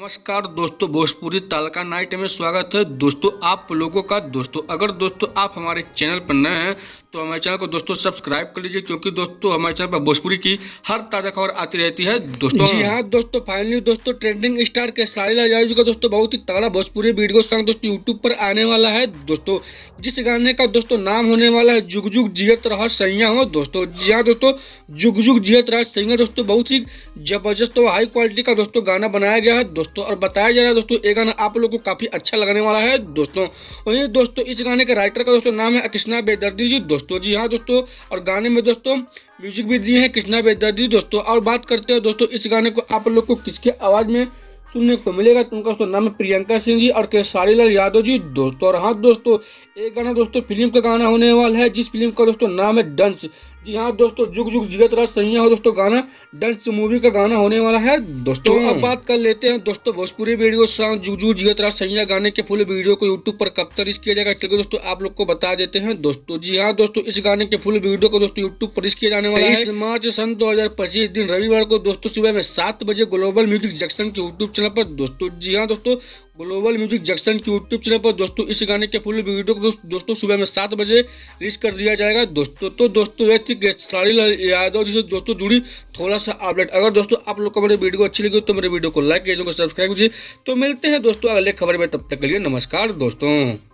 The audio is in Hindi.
नमस्कार दोस्तों, भोजपुरी तड़का नाइट में स्वागत है। दोस्तों आप लोगों का अगर दोस्तों आप हमारे चैनल पर नए हैं तो हमारे चैनल को दोस्तों सब्सक्राइब कर लीजिए, क्योंकि दोस्तों हमारे चैनल पर भोजपुरी की हर ताज़ा खबर आती रहती है। दोस्तों जी हाँ दोस्तों, फाइनली दोस्तों ट्रेंडिंग स्टार खेसारी लाल यादव जी का दोस्तों बहुत ही तगड़ा भोजपुरी वीडियो सॉन्ग दोस्तों यूट्यूब पर आने वाला है। दोस्तों जिस गाने का दोस्तों नाम होने वाला है जुग जुग जियत रहा सैया हो। दोस्तों जी हाँ दोस्तों, जुग जुग जियत रहा सैया दोस्तों बहुत ही जबरदस्त और हाई क्वालिटी का दोस्तों गाना बनाया गया है दोस्तों, और बताया जा रहा है दोस्तों ये गाना आप लोगों को काफी अच्छा लगने वाला है दोस्तों। वहीं दोस्तों इस गाने के राइटर का दोस्तों नाम है कृष्णा बेदर्दी जी दोस्तों। जी हाँ दोस्तों, और गाने में दोस्तों म्यूजिक भी दिए हैं कृष्णा बेदर्दी दोस्तों। और बात करते हैं दोस्तों इस गाने को आप लोग को किसके आवाज में सुनने को मिलेगा, तो उनका दोस्तों नाम है प्रियंका सिंह जी और खेसारी लाल यादव जी दोस्तों। और हाँ दोस्तों, एक गाना दोस्तों फिल्म का गाना होने वाला है, जिस फिल्म का दोस्तों नाम है डंच। जी हाँ दोस्तों, जुग जुग जिगत राज सैया हो दोस्तों गाना डंच मूवी का गाना होने वाला है दोस्तों। अब बात कर लेते हैं दोस्तों भोजपुरी वीडियो सॉन्ग जुग जुग जिगत राज सैया गाने के फुल वीडियो को यूट्यूब पर कब तक रिलीज किया जाएगा, चलिए दोस्तों आप लोग को बता देते हैं दोस्तों। जी हाँ दोस्तों, इस गाने के फुल वीडियो को दोस्तों यूट्यूब पर रिलीज किया जाने वाला है 23 मार्च सन 2025 दिन रविवार को दोस्तों सुबह में 7 बजे ग्लोबल म्यूजिक जंक्शन के यूट्यूब चैनल पर दोस्तों। जी हाँ दोस्तों, ग्लोबल म्यूजिक जंक्शन के यूट्यूब चैनल पर दोस्तों इस गाने के फुल वीडियो को दोस्तों सुबह में 7 बजे रिलीज कर दिया जाएगा दोस्तों। तो दोस्तों ये थी खेसारी लाल यादव जी से दोस्तों जुड़ी थोड़ा सा अपडेट। अगर दोस्तों आप लोग को मेरे वीडियो अच्छी लगी तो मेरे वीडियो को लाइक कीजिए, सब्सक्राइब कीजिए। तो मिलते हैं दोस्तों अगले खबर में, तब तक के लिए नमस्कार दोस्तों।